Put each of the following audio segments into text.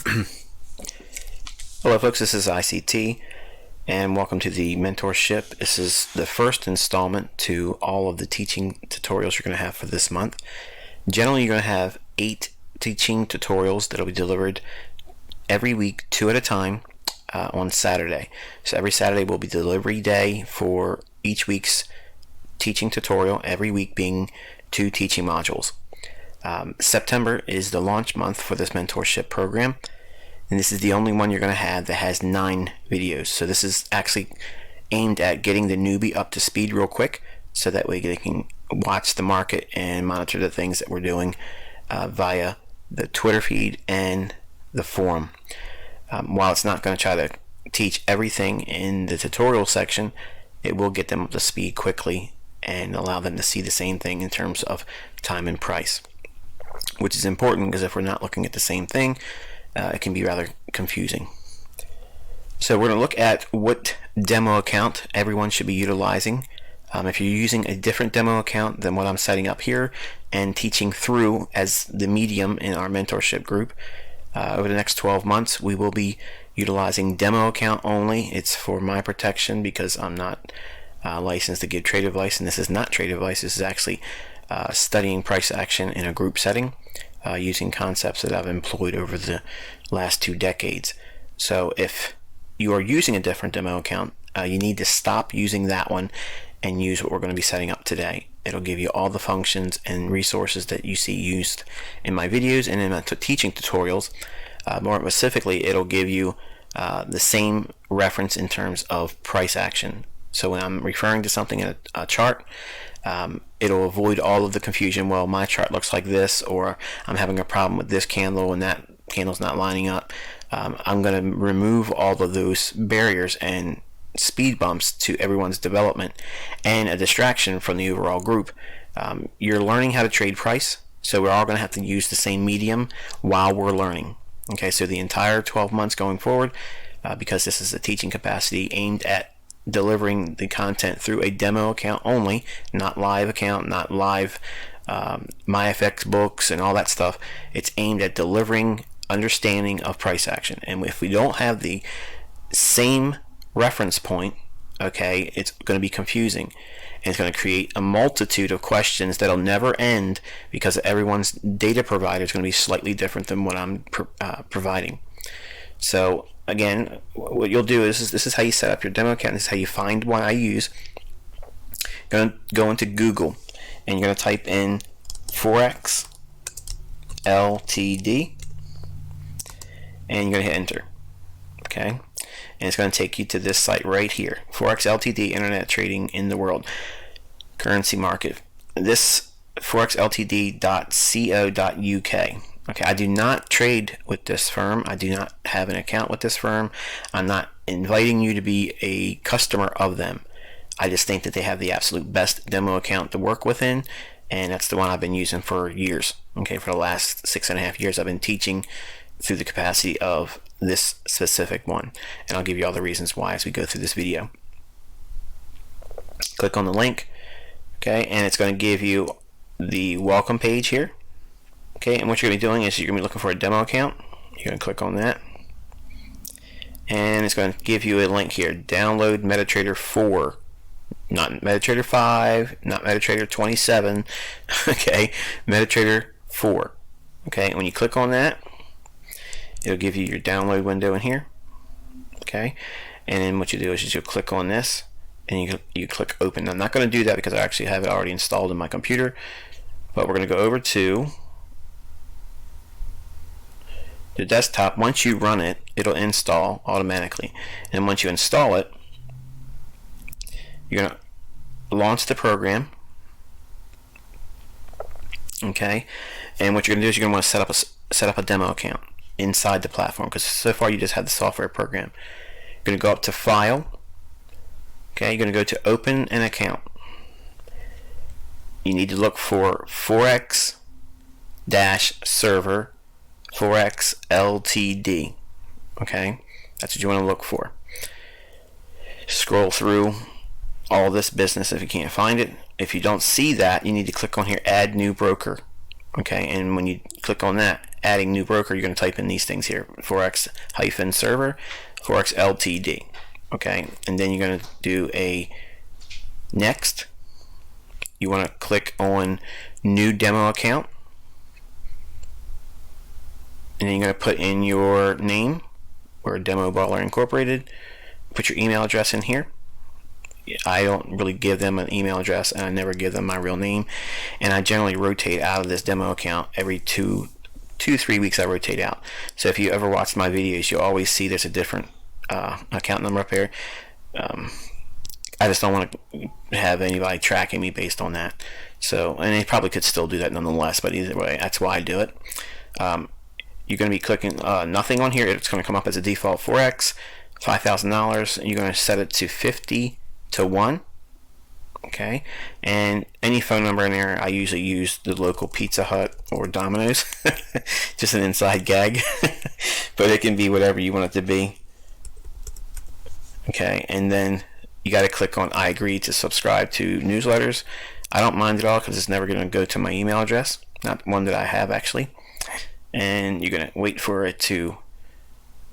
Hello folks, this is ICT and welcome to the mentorship. This is the first installment to all of the teaching tutorials you're going to have for this month. Generally, you're going to have 8 teaching tutorials that will be delivered every week, 2 at a time, on Saturday. So every Saturday will be delivery day for each week's teaching tutorial, every week being 2 teaching modules. September is the launch month for this mentorship program, and this is the only one you're going to have that has 9 videos. So this is actually aimed at getting the newbie up to speed real quick, so that way they can watch the market and monitor the things that we're doing via the Twitter feed and the forum. While it's not going to try to teach everything in the tutorial section, it will get them up to speed quickly and allow them to see the same thing in terms of time and price, which is important because if we're not looking at the same thing, it can be rather confusing. So we're going to look at what demo account everyone should be utilizing. If you're using a different demo account than what I'm setting up here and teaching through as the medium in our mentorship group, over the next 12 months we will be utilizing demo account only. It's for my protection because I'm not licensed to give trade advice, and this is not trade advice. This is actually studying price action in a group setting, using concepts that I've employed over the last 2 decades. So if you are using a different demo account, you need to stop using that one and use what we're going to be setting up today. It'll give you all the functions and resources that you see used in my videos and in my teaching tutorials. More specifically, it'll give you the same reference in terms of price action. So when I'm referring to something in a chart, it'll avoid all of the confusion. Well, my chart looks like this, or I'm having a problem with this candle and that candle's not lining up. I'm going to remove all of those barriers and speed bumps to everyone's development and a distraction from the overall group. You're learning how to trade price, so we're all going to have to use the same medium while we're learning. Okay, so the entire 12 months going forward, because this is a teaching capacity aimed at delivering the content through a demo account only, not live account, not live MyFX books and all that stuff. It's aimed at delivering understanding of price action, and if we don't have the same reference point, okay, it's going to be confusing, and it's going to create a multitude of questions that'll never end because everyone's data provider is going to be slightly different than what I'm providing. So again, what you'll do is this is how you set up your demo account. This is how you find one I use. You're going to go into Google and you're going to type in Forex Ltd and you're going to hit enter. Okay, and it's going to take you to this site right here, Forex Ltd, Internet Trading in the World, Currency Market. This forexltd.co.uk. Okay, I do not trade with this firm. I do not have an account with this firm. I'm not inviting you to be a customer of them. I just think that they have the absolute best demo account to work within, and that's the one I've been using for years. Okay, for the last 6.5 years I've been teaching through the capacity of this specific one, and I'll give you all the reasons why as we go through this video. Click on the link, okay, and it's going to give you the welcome page here. Okay, and what you're going to be doing is you're going to be looking for a demo account. You're going to click on that, and it's going to give you a link here. Download MetaTrader 4, not MetaTrader 5, not MetaTrader 27. Okay, MetaTrader 4. Okay, and when you click on that, it'll give you your download window in here. Okay, and then what you do is you'll click on this and you click open. I'm not going to do that because I actually have it already installed in my computer, but we're going to go over to the desktop. Once you run it, it'll install automatically, and once you install it, you're going to launch the program. Okay, and what you're going to do is you're going to want to set up a demo account inside the platform, because so far you just had the software program. You're going to go up to File. Okay, you're going to go to Open an Account. You need to look for Forex-Server Forex Ltd. Okay, that's what you want to look for. Scroll through all this business if you can't find it. If you don't see that, you need to click on here, Add New Broker. Okay, and when you click on that, adding new broker, you're going to type in these things here: Forex-server, Forex Ltd. Okay, and then you're going to do a next. You want to click on new demo account, and then you're going to put in your name, or Demo Baller Incorporated. Put your email address in here. I don't really give them an email address, and I never give them my real name, and I generally rotate out of this demo account every 2-3 weeks. I rotate out. So if you ever watch my videos, you'll always see there's a different account number up here. I just don't want to have anybody tracking me based on that. So, and they probably could still do that nonetheless, but either way, that's why I do it. You're going to be clicking nothing on here. It's going to come up as a default Forex, $5,000, and you're going to set it to 50 to 1. Okay, and any phone number in there, I usually use the local Pizza Hut or Domino's. Just an inside gag. But it can be whatever you want it to be. Okay, and then you got to click on I agree to subscribe to newsletters. I don't mind at all because it's never going to go to my email address, not one that I have actually. And you're going to wait for it to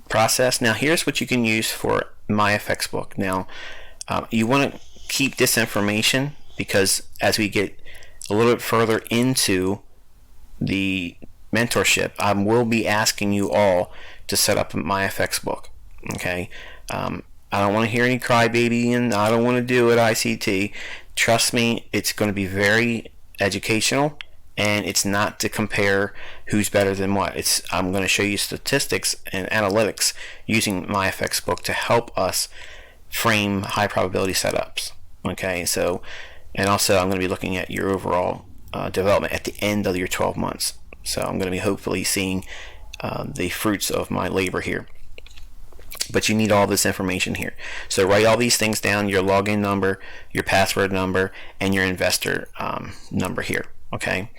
process. Now here's what you can use for MyFX book. Now you want to keep this information, because as we get a little bit further into the mentorship, I will be asking you all to set up a MyFX book. Okay, I don't want to hear any crybaby and I don't want to do it ICT. Trust me, it's going to be very educational, and it's not to compare who's better than what. I'm going to show you statistics and analytics using MyFX book to help us frame high probability setups. Okay, so, and also I'm going to be looking at your overall development at the end of your 12 months. So I'm going to be hopefully seeing the fruits of my labor here. But you need all this information here. So write all these things down: your login number, your password number, and your investor number here. Okay,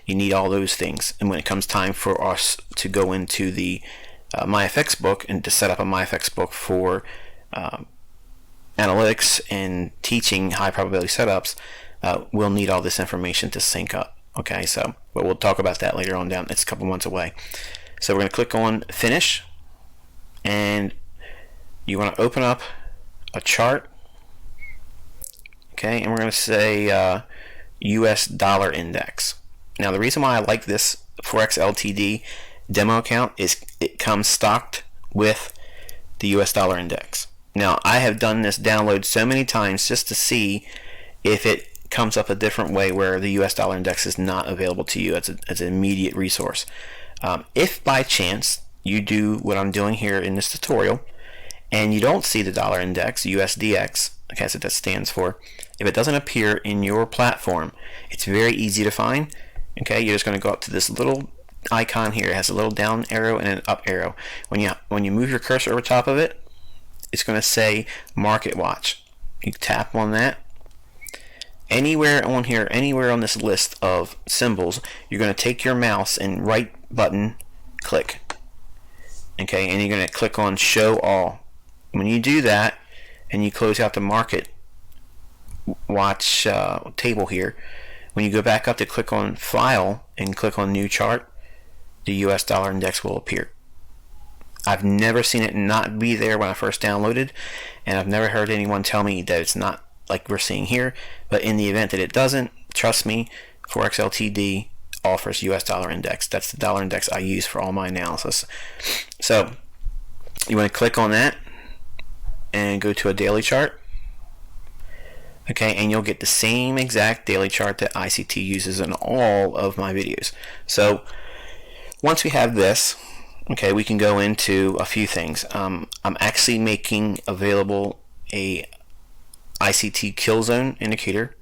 you need all those things. And when it comes time for us to go into the MyFX book and to set up a MyFX book for analytics and teaching high probability setups, we'll need all this information to sync up. Okay, so, but we'll talk about that later on down. It's a couple months away. So we're going to click on finish, and you want to open up a chart. Okay, and we're going to say US dollar index. Now the reason why I like this Forex Ltd demo account is it comes stocked with the US dollar index. Now I have done this download so many times just to see if it comes up a different way where the US dollar index is not available to you as an immediate resource. If by chance you do what I'm doing here in this tutorial and you don't see the dollar index, USDX, okay, so that stands for, if it doesn't appear in your platform, it's very easy to find. Okay, you're just going to go up to this little icon here. It has a little down arrow and an up arrow. When you move your cursor over top of it, it's going to say Market Watch. You tap on that. Anywhere on here, anywhere on this list of symbols, you're going to take your mouse and right button click. Okay, and you're going to click on Show All. When you do that and you close out the Market Watch table here, when you go back up to click on File and click on New Chart, the US dollar index will appear. I've never seen it not be there when I first downloaded, and I've never heard anyone tell me that it's not like we're seeing here. But in the event that it doesn't, trust me, Forex Ltd offers US dollar index. That's the dollar index I use for all my analysis. So you want to click on that and go to a daily chart. Okay, and you'll get the same exact daily chart that ICT uses in all of my videos. So once we have this, okay, we can go into a few things. I'm actually making available a ICT kill zone indicator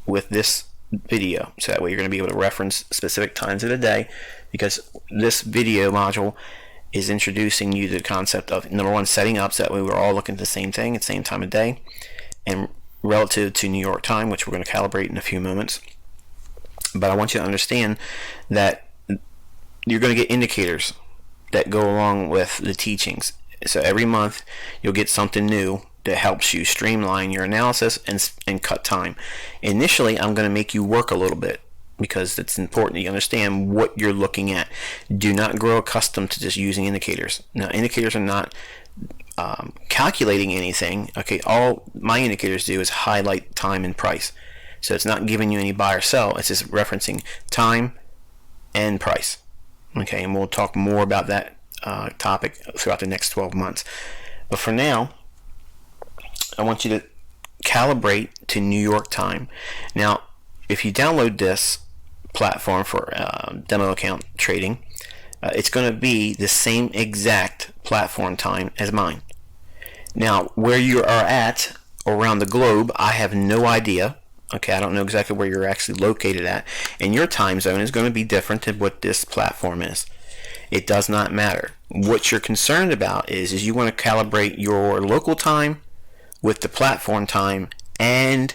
with this video, so that way you're going to be able to reference specific times of the day, because this video module is introducing you to the concept of, number one, setting up so that way we're all looking at the same thing at the same time of day, and relative to New York time, which we're going to calibrate in a few moments. But I want you to understand that you're going to get indicators that go along with the teachings. So every month you'll get something new that helps you streamline your analysis and cut time. Initially, I'm going to make you work a little bit. because it's important that you understand what you're looking at. Do not grow accustomed to just using indicators. Now, indicators are not calculating anything. Okay, all my indicators do is highlight time and price. So it's not giving you any buy or sell. It's just referencing time and price. Okay, and we'll talk more about that topic throughout the next 12 months. But for now, I want you to calibrate to New York time. Now, if you download this platform for demo account trading, it's going to be the same exact platform time as mine. Now, where you are at around the globe, I have no idea. Okay, I don't know exactly where you're actually located at, and your time zone is going to be different than what this platform is. It does not matter. What you're concerned about is you want to calibrate your local time with the platform time and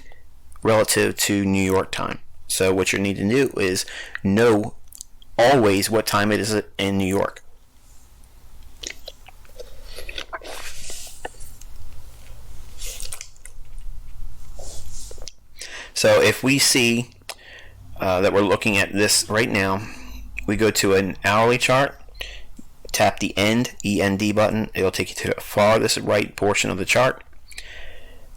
relative to New York time. So what you need to do is know always what time it is in New York. So if we see that we're looking at this right now, we go to an hourly chart, tap the END button. It'll take you to the farthest right portion of the chart.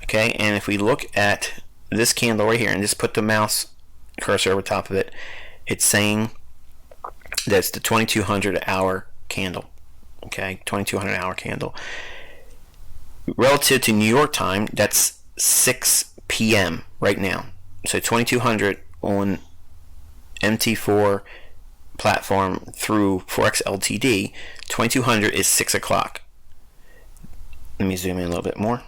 Okay, and if we look at this candle right here and just put the mouse cursor over top of it, it's saying that's the 2200 hour candle. Okay, 2200 hour candle. Relative to New York time, that's 6 p.m. right now. So 2200 on MT4 platform through Forex LTD, 2200 is 6 o'clock. Let me zoom in a little bit more.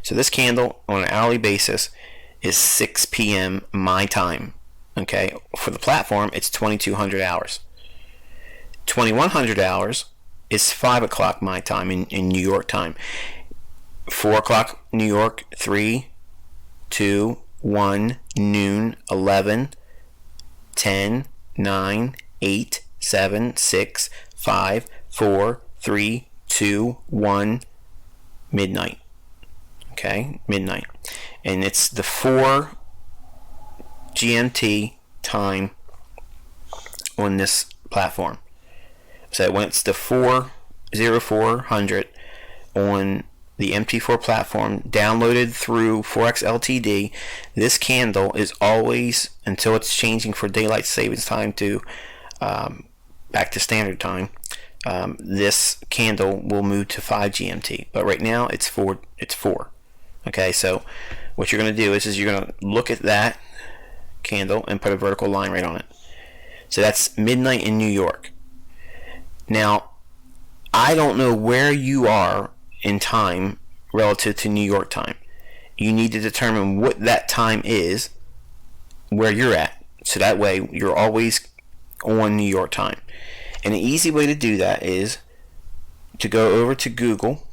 So this candle on an hourly basis is 6 p.m. my time. Okay, for the platform, it's 2200 hours. 2100 hours is 5 o'clock my time in New York time. 4 o'clock New York, 3, 2, 1, noon, 11, 10, 9, 8, 7, 6, 5, 4, 3, 2, 1, midnight. Okay, midnight. And it's the 4 GMT time on this platform. So when it's the 40400 on the MT4 platform downloaded through Forex LTD, this candle is always, until it's changing for daylight savings time to back to standard time, this candle will move to 5 GMT. But right now it's 4. Okay, so what you're going to do is you're going to look at that candle and put a vertical line right on it. So that's midnight in New York. Now, I don't know where you are in time relative to New York time. You need to determine what that time is where you're at, so that way you're always on New York time. And an easy way to do that is to go over to Google.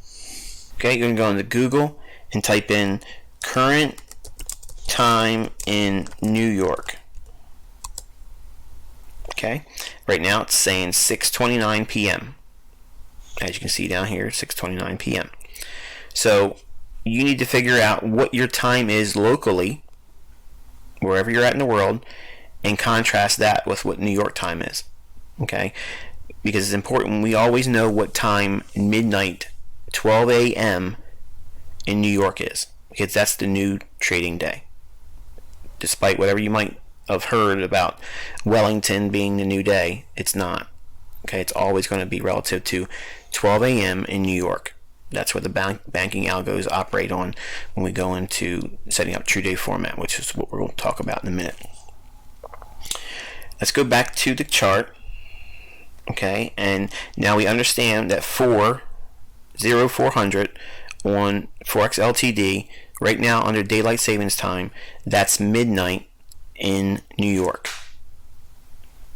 Okay, you're going to go into Google and type in current time in New York. Okay, right now it's saying 6:29 p.m. As you can see down here, 6:29 p.m. So you need to figure out what your time is locally, wherever you're at in the world, and contrast that with what New York time is. Okay, because it's important. We always know what time midnight, 12 a.m. in New York is, because that's the new trading day. Despite whatever you might have heard about Wellington being the new day, it's not. Okay, it's always going to be relative to 12 a.m. in New York. That's what the banking algos operate on when we go into setting up true day format, which is what we'll talk about in a minute. Let's go back to the chart. Okay, and now we understand that 40400 on Forex LTD right now under daylight savings time, that's midnight in New York.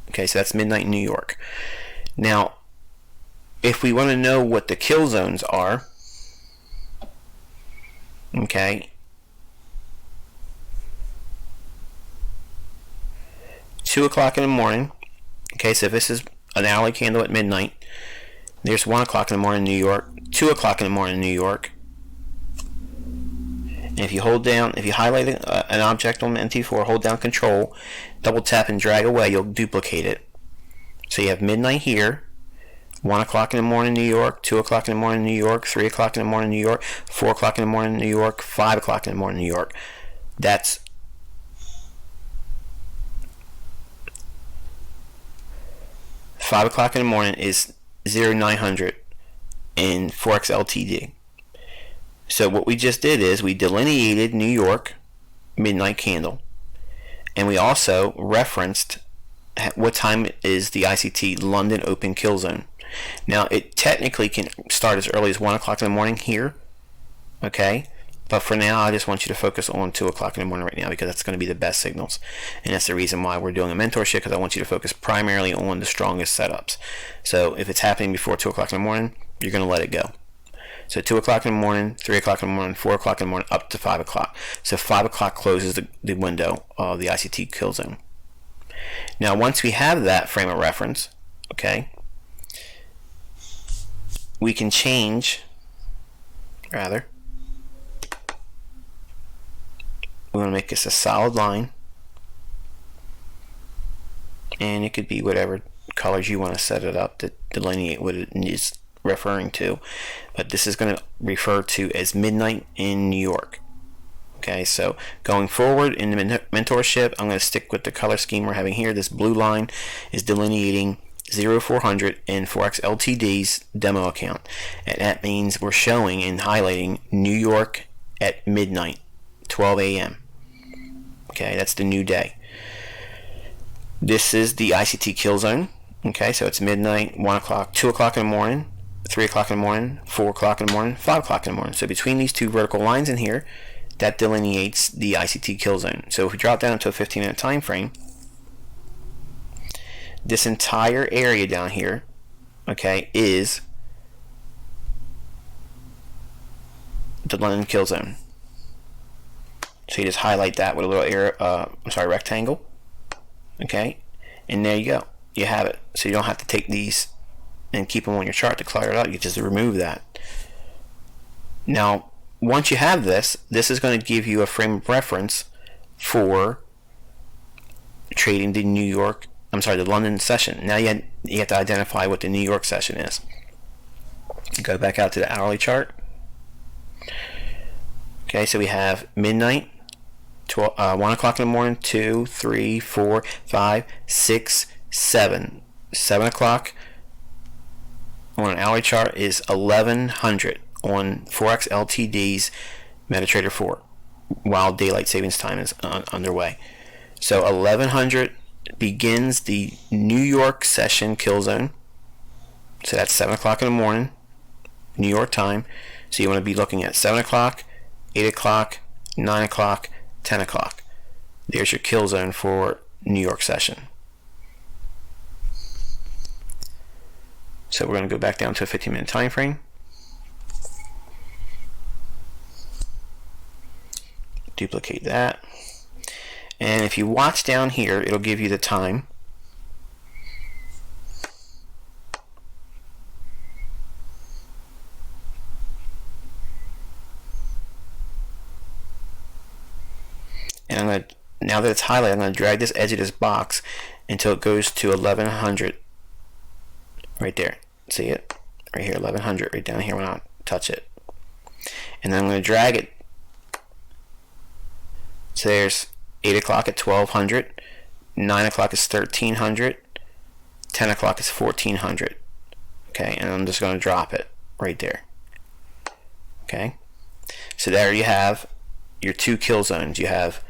Okay, so that's midnight in New York. Now, if we want to know what the kill zones are, okay, 2 o'clock in the morning. Okay, so if this is an hourly candle at midnight, there's 1 o'clock in the morning in New York, 2 o'clock in the morning in New York, And if you highlight an object on MT4, hold down Control, double tap and drag away, you'll duplicate it. So you have midnight here, 1 o'clock in the morning New York, 2 o'clock in the morning New York, 3 o'clock in the morning New York, 4 o'clock in the morning New York, 5 o'clock in the morning New York. That's 5 o'clock in the morning is 0900 in Forex Ltd. So what we just did is we delineated New York midnight candle, and we also referenced what time is the ICT London open kill zone. Now it technically can start as early as 1 o'clock in the morning here, okay, but for now I just want you to focus on 2 o'clock in the morning right now, because that's going to be the best signals, and that's the reason why we're doing a mentorship, because I want you to focus primarily on the strongest setups. So if it's happening before 2 o'clock in the morning, you're going to let it go. So 2 o'clock in the morning, 3 o'clock in the morning, 4 o'clock in the morning, up to 5 o'clock. So 5 o'clock closes the window of the ICT kill zone. Now once we have that frame of reference, okay, we can change, rather, we want to make this a solid line, and it could be whatever colors you want to set it up to delineate what it is referring to, but this is going to refer to as midnight in New York. Okay, so going forward in the mentorship, I'm going to stick with the color scheme we're having here. This blue line is delineating 0400 in Forex Ltd's demo account, and that means we're showing and highlighting New York at midnight, 12 a.m. Okay, that's the new day. This is the ICT kill zone. Okay, so it's midnight, 1 o'clock, 2 o'clock in the morning, 3 o'clock in the morning, 4 o'clock in the morning, 5 o'clock in the morning. So between these two vertical lines in here, that delineates the ICT kill zone. So if we drop down to a 15-minute time frame, this entire area down here, okay, is the London kill zone. So you just highlight that with a little rectangle, okay, and there you go. You have it. So you don't have to take these and keep them on your chart to clutter it out. You just remove that. Now, once you have this is going to give you a frame of reference for trading the the London session. Now you have to identify what the New York session is. Go back out to the hourly chart. Okay, so we have midnight, 1 o'clock in the morning, 2, 3, 4, 5, 6, 7. 7 o'clock on an hourly chart is 1100 on Forex Ltd's MetaTrader 4 while daylight savings time is underway. So 1100 begins the New York session kill zone. So that's 7 o'clock in the morning, New York time. So you want to be looking at 7 o'clock, 8 o'clock, 9 o'clock, 10 o'clock. There's your kill zone for New York session. So we're going to go back down to a 15-minute time frame. Duplicate that. And if you watch down here, it'll give you the time. And now that it's highlighted, I'm going to drag this edge of this box until it goes to 1100. Right there. See it? Right here, 1100, right down here when I touch it. And then I'm going to drag it. So there's 8 o'clock at 1200, 9 o'clock is 1300, 10 o'clock is 1400. Okay, and I'm just going to drop it right there. Okay, so there you have your two kill zones. You have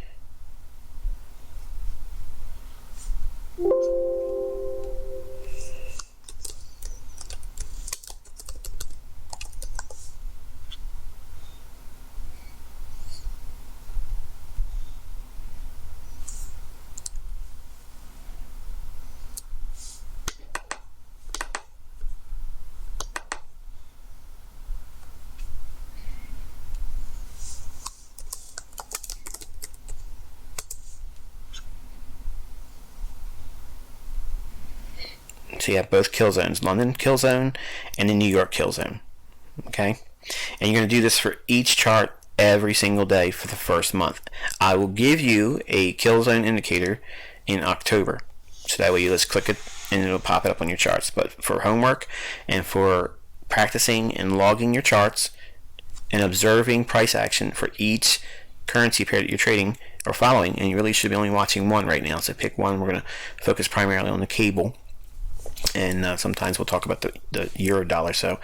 so you have both kill zones, London kill zone and the New York kill zone. Okay, and you're going to do this for each chart every single day for the first month. I will give you a kill zone indicator in October, so that way you just click it and it'll pop it up on your charts. But for homework and for practicing and logging your charts and observing price action for each currency pair that you're trading or following, and you really should be only watching one right now, so pick one. We're going to focus primarily on the cable, and sometimes we'll talk about the euro dollar. So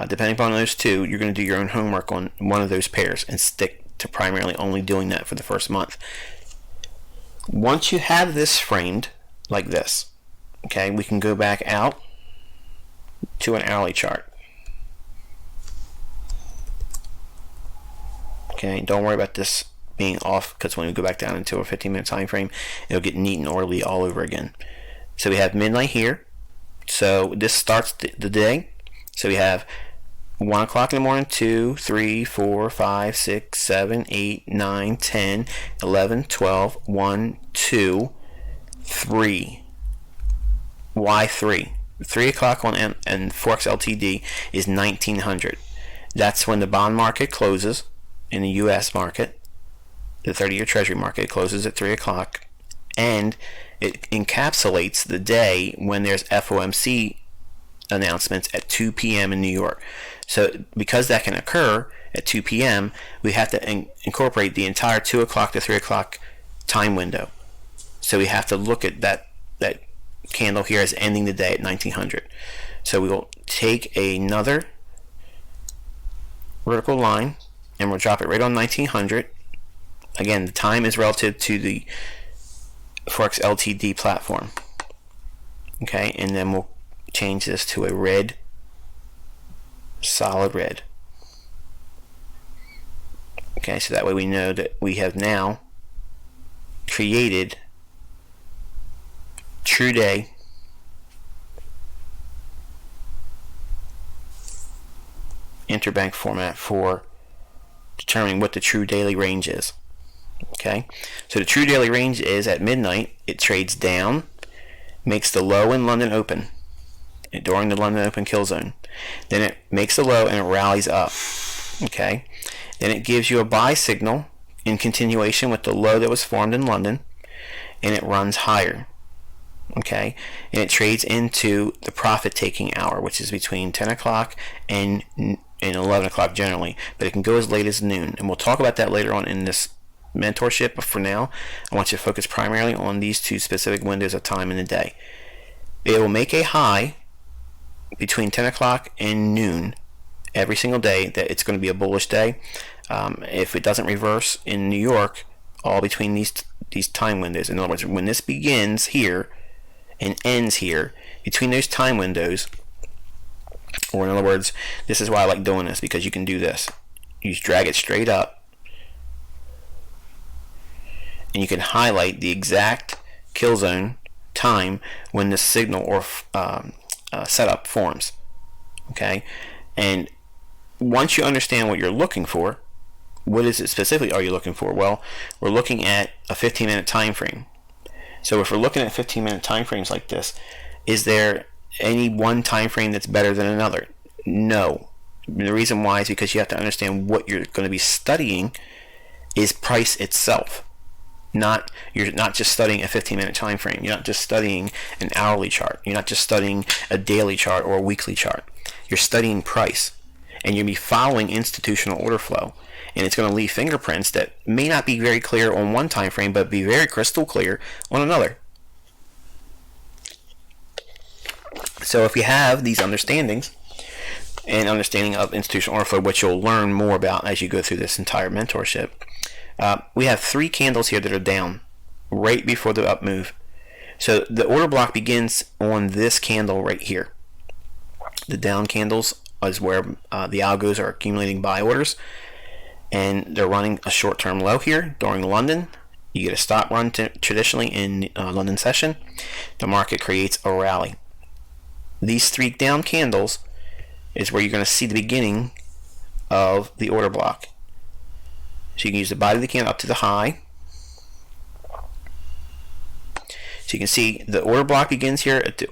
depending upon those two, you're going to do your own homework on one of those pairs and stick to primarily only doing that for the first month. Once you have this framed like this, okay, we can go back out to an hourly chart. Okay, don't worry about this being off, because when we go back down into a 15-minute time frame, it'll get neat and orderly all over again. So we have midnight here. So this starts the day. So we have 1 o'clock in the morning, 2, 3, 4, 5, 6, 7, 8, 9, 10, 11, 12, 1, 2, 3. Why 3? 3 o'clock on and Forex Ltd is 1900. That's when the bond market closes in the U.S. market. The 30-year Treasury market closes at 3 o'clock, and it encapsulates the day when there's FOMC announcements at 2 p.m. in New York. So because that can occur at 2 p.m., we have to incorporate the entire 2 o'clock to 3 o'clock time window. So we have to look at that candle here as ending the day at 1900. So we will take another vertical line and we'll drop it right on 1900. Again, the time is relative to the Forex Ltd platform. Okay, and then we'll change this to a red, solid red. Okay, so that way we know that we have now created true day interbank format for determining what the true daily range is. Okay, so the true daily range is at midnight, it trades down, makes the low in London open during the London open kill zone. Then it makes the low and it rallies up. Okay, then it gives you a buy signal in continuation with the low that was formed in London, and it runs higher. Okay, and it trades into the profit taking hour, which is between 10 o'clock and 11 o'clock generally, but it can go as late as noon, and we'll talk about that later on in this mentorship. But for now, I want you to focus primarily on these two specific windows of time in the day. It will make a high between 10 o'clock and noon every single day that it's going to be a bullish day. If it doesn't reverse in New York, all between these time windows, in other words, when this begins here and ends here, between those time windows, or in other words, this is why I like doing this, because you can do this. You just drag it straight up, and you can highlight the exact kill zone time when the signal or setup forms. Okay, and once you understand what you're looking for, what is it specifically are you looking for? Well, we're looking at a 15-minute time frame. So if we're looking at 15-minute time frames like this, is there any one time frame that's better than another? No. The reason why is because you have to understand what you're going to be studying is price itself. You're not just studying a 15-minute time frame. You're not just studying an hourly chart. You're not just studying a daily chart or a weekly chart. You're studying price, and you'll be following institutional order flow, and it's going to leave fingerprints that may not be very clear on one time frame, but be very crystal clear on another. So if you have these understandings and understanding of institutional order flow, which you'll learn more about as you go through this entire mentorship, we have 3 candles here that are down right before the up move. So the order block begins on this candle right here. The down candles is where the algos are accumulating buy orders, and they're running a short-term low here during London. You get a stop run traditionally in London session. The market creates a rally. These 3 down candles is where you're going to see the beginning of the order block. So you can use the body of the candle up to the high. So you can see the order block begins here at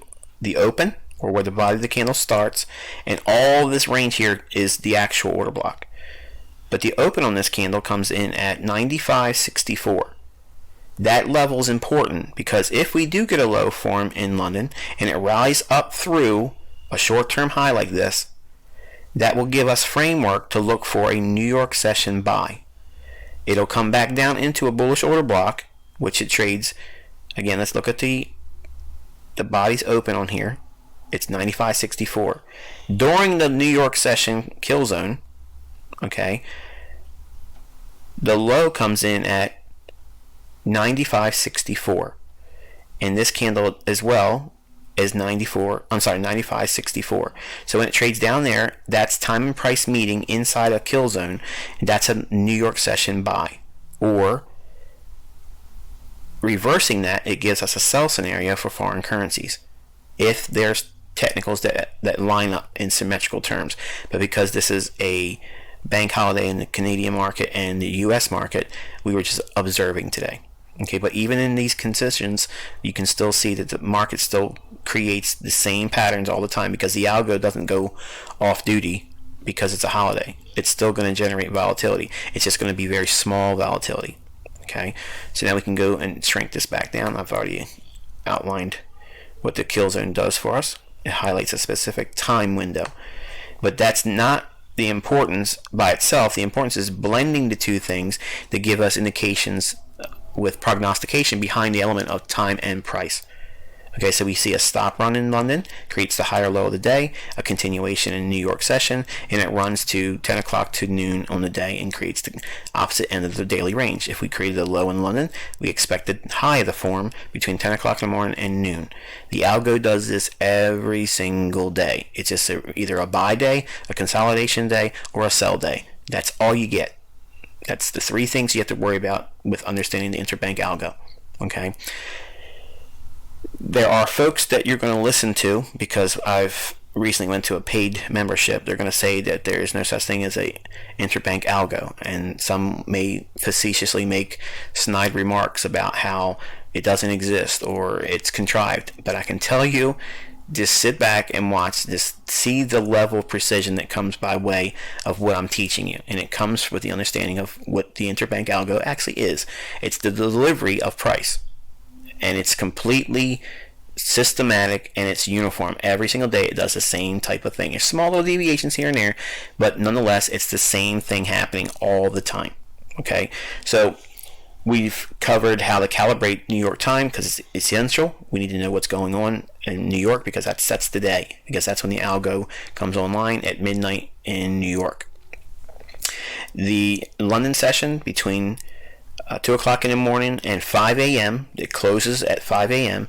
the open, or where the body of the candle starts, and all this range here is the actual order block. but the open on this candle comes in at 95.64. That level is important because if we do get a low form in London and it rallies up through a short-term high like this, that will give us framework to look for a New York session buy. It'll come back down into a bullish order block, which it trades. Again, let's look at the body's open on here. It's 95.64. During the New York session kill zone, okay, the low comes in at 95.64, and this candle as well is 95.64. So when it trades down there, that's time and price meeting inside a kill zone, and that's a New York session buy. Or reversing that, it gives us a sell scenario for foreign currencies if there's technicals that line up in symmetrical terms. But because this is a bank holiday in the Canadian market and the US market, we were just observing today. Okay, but even in these conditions, you can still see that the market still creates the same patterns all the time because the algo doesn't go off duty because it's a holiday. It's still going to generate volatility. It's just going to be very small volatility. Okay, so now we can go and shrink this back down. I've already outlined what the kill zone does for us. It highlights a specific time window, but that's not the importance by itself. The importance is blending the two things to give us indications with prognostication behind the element of time and price. Okay, so we see a stop run in London, creates the higher low of the day, a continuation in New York session, and it runs to 10 o'clock to noon on the day and creates the opposite end of the daily range. If we created a low in London, we expect the high of the form between 10 o'clock in the morning and noon. The algo does this every single day. It's just either a buy day, a consolidation day, or a sell day. That's all you get. That's the three things you have to worry about with understanding the interbank algo. Okay. There are folks that you're going to listen to because I've recently went to a paid membership. They're going to say that there is no such thing as a interbank algo, and some may facetiously make snide remarks about how it doesn't exist or it's contrived. But I can tell you, just sit back and watch this, see the level of precision that comes by way of what I'm teaching you, and it comes with the understanding of what the interbank algo actually is. It's the delivery of price, and it's completely systematic and it's uniform. Every single day it does the same type of thing. There's small little deviations here and there, but nonetheless it's the same thing happening all the time. Okay, so we've covered how to calibrate New York time because it's essential. We need to know what's going on in New York because that sets the day, because that's when the algo comes online at midnight in New York. The London session between 2 o'clock in the morning and 5 a.m. It closes at 5 a.m.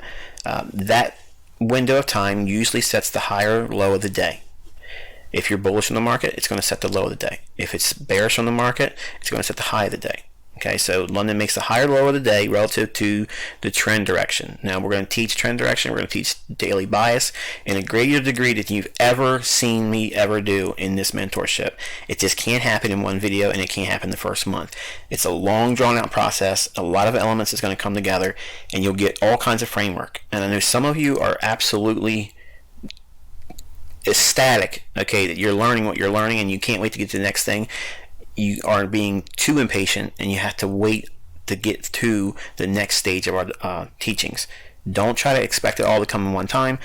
That window of time usually sets the higher low of the day. If you're bullish on the market, it's going to set the low of the day. If it's bearish on the market, it's going to set the high of the day. Okay, so London makes the higher low of the day relative to the trend direction. Now we're going to teach trend direction, we're going to teach daily bias in a greater degree than you've ever seen me ever do in this mentorship. It just can't happen in one video, and it can't happen the first month. It's a long drawn out process. A lot of elements is going to come together, and you'll get all kinds of framework. And I know some of you are absolutely ecstatic, okay, that you're learning what you're learning and you can't wait to get to the next thing. You are being too impatient, and you have to wait to get to the next stage of our teachings. Don't try to expect it all to come in one time.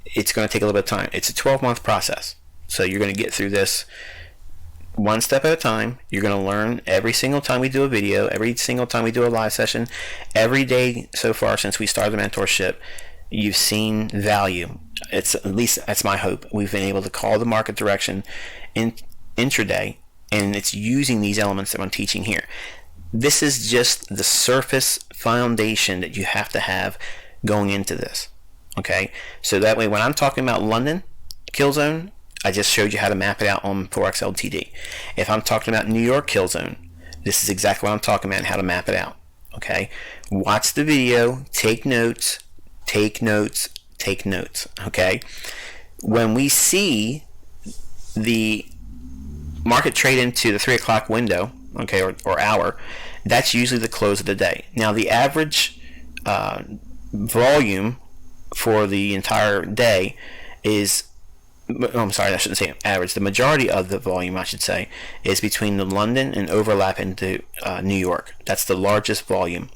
It's going to take a little bit of time. It's a 12-month process, so you're going to get through this one step at a time. You're going to learn every single time we do a video, every single time we do a live session, every day so far since we started the mentorship. You've seen value. It's, at least that's my hope. We've been able to call the market direction in intraday, and it's using these elements that I'm teaching here. This is just the surface foundation that you have to have going into this. Okay, so that way when I'm talking about London kill zone, I just showed you how to map it out on Forex Ltd. If I'm talking about New York kill zone, this is exactly what I'm talking about and how to map it out. Okay, watch the video, take notes, take notes, take notes. Okay, when we see the market trade into the 3 o'clock window, okay, or hour, that's usually the close of the day. Now the average volume for the entire day is I'm sorry, I shouldn't say average. The majority of the volume, I should say, is between the London and overlap into New York. That's the largest volume.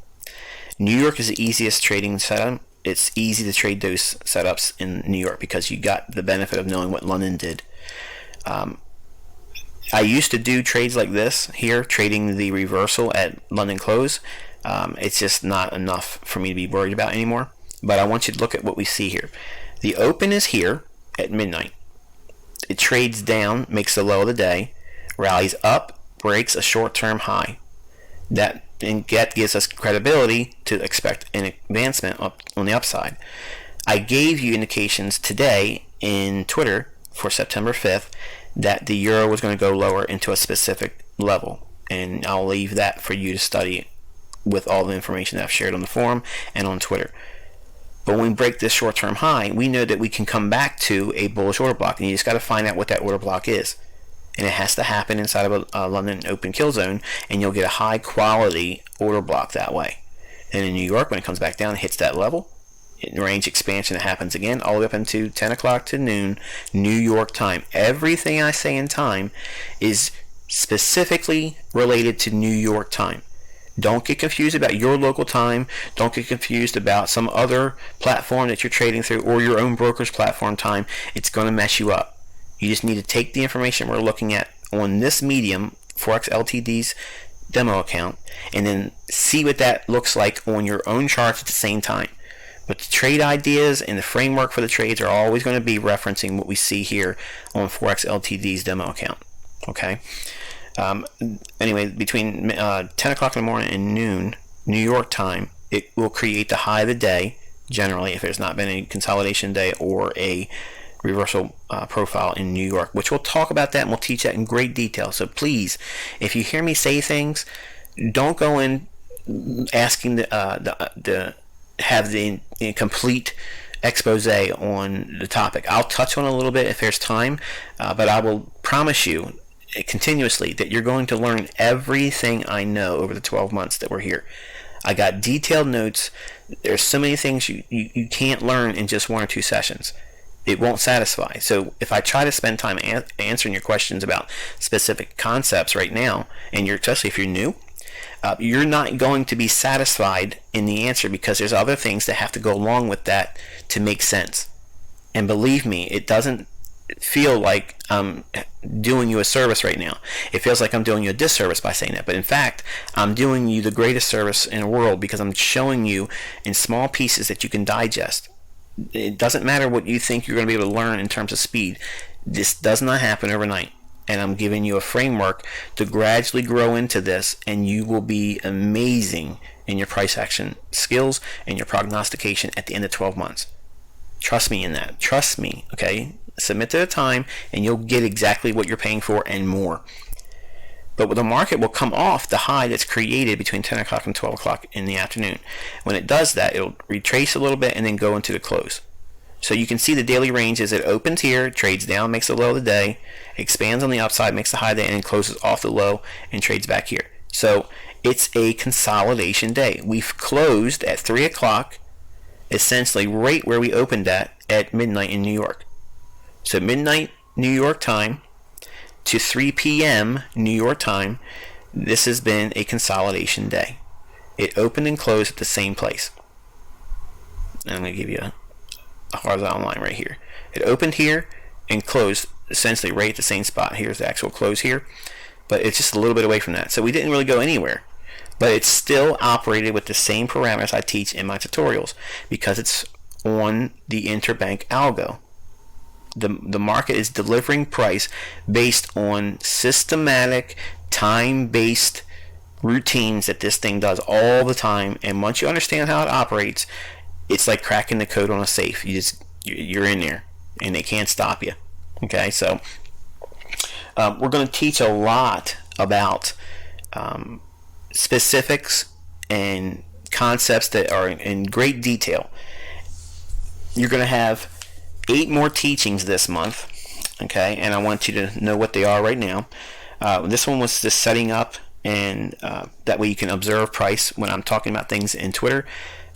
New York is the easiest trading setup. It's easy to trade those setups in New York because you got the benefit of knowing what London did. I used to do trades like this here, trading the reversal at London close. It's just not enough for me to be worried about anymore. But I want you to look at what we see here. The open is here at midnight. It trades down, makes the low of the day, rallies up, breaks a short-term high. That gives us credibility to expect an advancement up on the upside. I gave you indications today in Twitter for September 5th that the euro was going to go lower into a specific level, and I'll leave that for you to study with all the information that I've shared on the forum and on Twitter. But when we break this short-term high, we know that we can come back to a bullish order block, and you just got to find out what that order block is. And it has to happen inside of a London open kill zone, and you'll get a high-quality order block that way. And in New York, when it comes back down, it hits that level. Range expansion happens again all the way up into 10 o'clock to noon, New York time. Everything I say in time is specifically related to New York time. Don't get confused about your local time. Don't get confused about some other platform that you're trading through or your own broker's platform time. It's going to mess you up. You just need to take the information we're looking at on this medium, Forex Ltd's demo account, and then see what that looks like on your own charts at the same time. But the trade ideas and the framework for the trades are always going to be referencing what we see here on Forex Ltd's demo account. Okay? Anyway, between 10 o'clock in the morning and noon, New York time, it will create the high of the day, generally, if there's not been a consolidation day or a reversal profile in New York, which we'll talk about that and we'll teach that in great detail. So please, if you hear me say things, don't go in asking have the complete expose on the topic. I'll touch on it a little bit if there's time, but I will promise you continuously that you're going to learn everything I know over the 12 months that we're here. I got detailed notes. There's so many things you can't learn in just one or two sessions. It won't satisfy. So if I try to spend time answering your questions about specific concepts right now, and especially if you're new, you're not going to be satisfied in the answer because there's other things that have to go along with that to make sense. And believe me, it doesn't feel like I'm doing you a service right now. It feels like I'm doing you a disservice by saying that. But in fact, I'm doing you the greatest service in the world because I'm showing you in small pieces that you can digest. It doesn't matter what you think you're going to be able to learn in terms of speed. This does not happen overnight. And I'm giving you a framework to gradually grow into this, and you will be amazing in your price action skills and your prognostication at the end of 12 months. Trust me in that. Trust me, okay? Submit to the time, and you'll get exactly what you're paying for and more. But the market will come off the high that's created between 10 o'clock and 12 o'clock in the afternoon. When it does that, it'll retrace a little bit and then go into the close. So you can see the daily range as it opens here, trades down, makes the low of the day, expands on the upside, makes the high of the day, and then closes off the low and trades back here. So it's a consolidation day. We've closed at 3 o'clock, essentially right where we opened at midnight in New York. So midnight New York time to 3 p.m. New York time, this has been a consolidation day. It opened and closed at the same place. And I'm going to give you a horizontal line right here. It opened here and closed essentially right at the same spot. Here's the actual close here, but it's just a little bit away from that. So we didn't really go anywhere, but it's still operated with the same parameters I teach in my tutorials because it's on the interbank algo. The market is delivering price based on systematic, time-based routines that this thing does all the time. And once you understand how it operates, it's like cracking the code on a safe. You're in there, and they can't stop you. Okay, so we're going to teach a lot about specifics and concepts that are in great detail. You're going to have 8 more teachings this month, okay, and I want you to know what they are right now. This one was just setting up, and that way you can observe price when I'm talking about things in Twitter.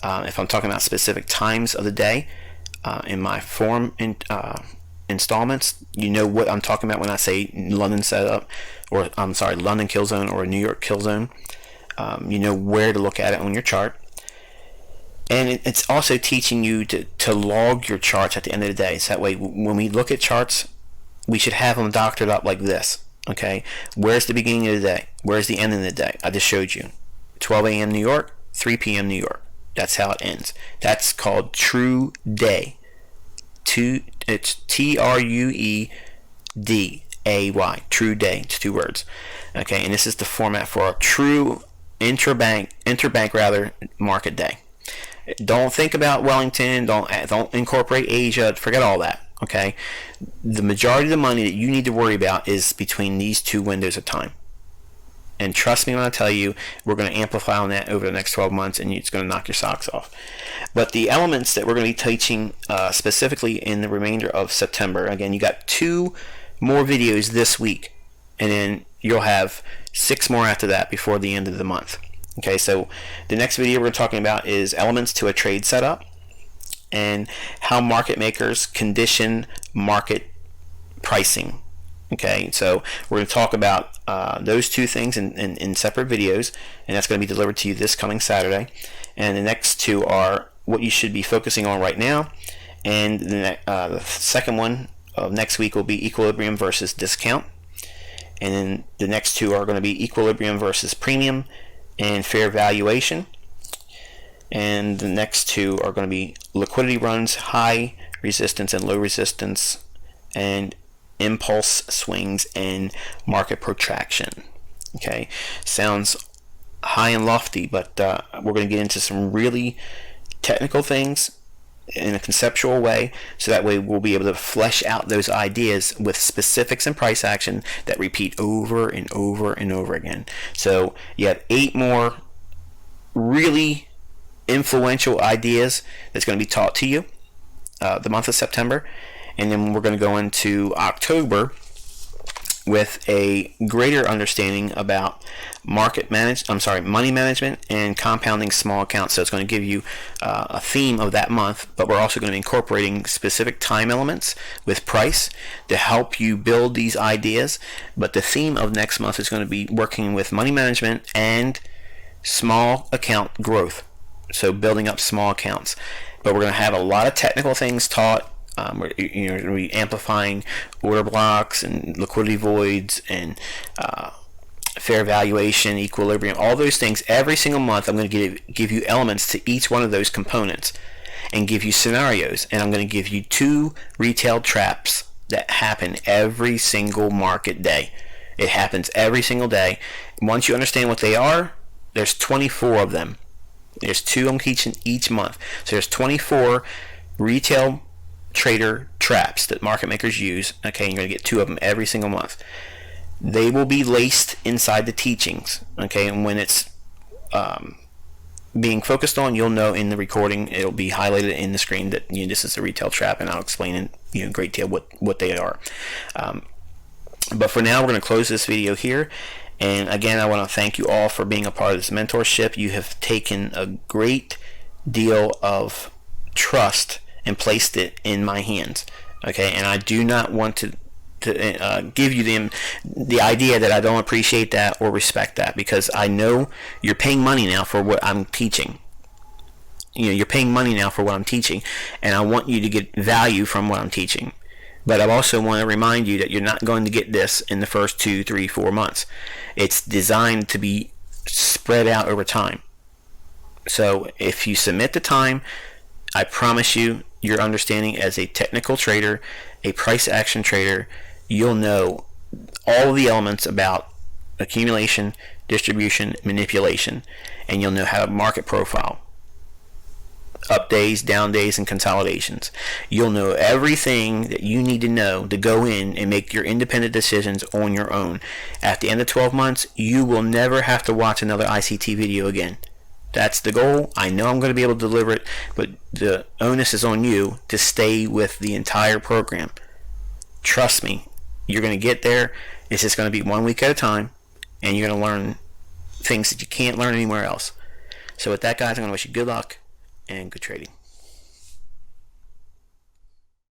If I'm talking about specific times of the day, in my forum installments, you know what I'm talking about when I say London setup, or I'm sorry, London kill zone or New York kill zone. You know where to look at it on your chart. And it's also teaching you to log your charts at the end of the day. So that way, when we look at charts, we should have them doctored up like this. Okay, where's the beginning of the day? Where's the end of the day? I just showed you. 12 a.m. New York, 3 p.m. New York. That's how it ends. That's called true day. It's TRUEDAY. True day. It's 2 words. Okay, and this is the format for a true interbank market day. Don't think about Wellington. Don't incorporate Asia. Forget all that. Okay, the majority of the money that you need to worry about is between these 2 windows of time. And trust me when I tell you, we're going to amplify on that over the next 12 months, and it's going to knock your socks off. But the elements that we're going to be teaching specifically in the remainder of September, again, you got 2 more videos this week, and then you'll have 6 more after that before the end of the month. Okay, so the next video we're talking about is elements to a trade setup and how market makers condition market pricing. Okay, so we're going to talk about those 2 things in separate videos, and that's going to be delivered to you this coming Saturday. And the next 2 are what you should be focusing on right now, and the second one of next week will be equilibrium versus discount, and then the next 2 are going to be equilibrium versus premium and fair valuation, and the next 2 are going to be liquidity runs, high resistance and low resistance, and impulse swings and market protraction. Okay, sounds high and lofty, but we're going to get into some really technical things in a conceptual way, so that way we'll be able to flesh out those ideas with specifics and price action that repeat over and over and over again. So you have 8 more really influential ideas that's going to be taught to you the month of September, and then we're going to go into October with a greater understanding about money management and compounding small accounts. So it's going to give you a theme of that month, but we're also going to be incorporating specific time elements with price to help you build these ideas. But the theme of next month is going to be working with money management and small account growth. So building up small accounts. But we're going to have a lot of technical things taught. We're going to be amplifying order blocks and liquidity voids and fair valuation, equilibrium, all those things. Every single month I'm going to give you elements to each one of those components and give you scenarios. And I'm going to give you 2 retail traps that happen every single market day. It happens every single day. Once you understand what they are, there's 24 of them. There's 2 I'm teaching each month. So there's 24 retail trader traps that market makers use. Okay, you're going to get 2 of them every single month. They will be laced inside the teachings. Okay, and when it's being focused on, you'll know in the recording, it'll be highlighted in the screen that this is a retail trap, and I'll explain in great detail what they are. But for now, we're going to close this video here. And again, I want to thank you all for being a part of this mentorship. You have taken a great deal of trust and placed it in my hands. Okay, and I do not want to give you the idea that I don't appreciate that or respect that, because I know you're paying money now for what I'm teaching. You're paying money now for what I'm teaching, and I want you to get value from what I'm teaching. But I also want to remind you that you're not going to get this in the first 2, 3, 4 months. It's designed to be spread out over time. So if you submit the time, I promise you, your understanding as a technical trader, a price action trader, you'll know all of the elements about accumulation, distribution, manipulation, and you'll know how to market profile. Up days, down days, and consolidations. You'll know everything that you need to know to go in and make your independent decisions on your own. At the end of 12 months, you will never have to watch another ICT video again. That's the goal. I know I'm going to be able to deliver it, but the onus is on you to stay with the entire program. Trust me, you're going to get there. It's just going to be 1 week at a time, and you're going to learn things that you can't learn anywhere else. So with that, guys, I'm going to wish you good luck and good trading.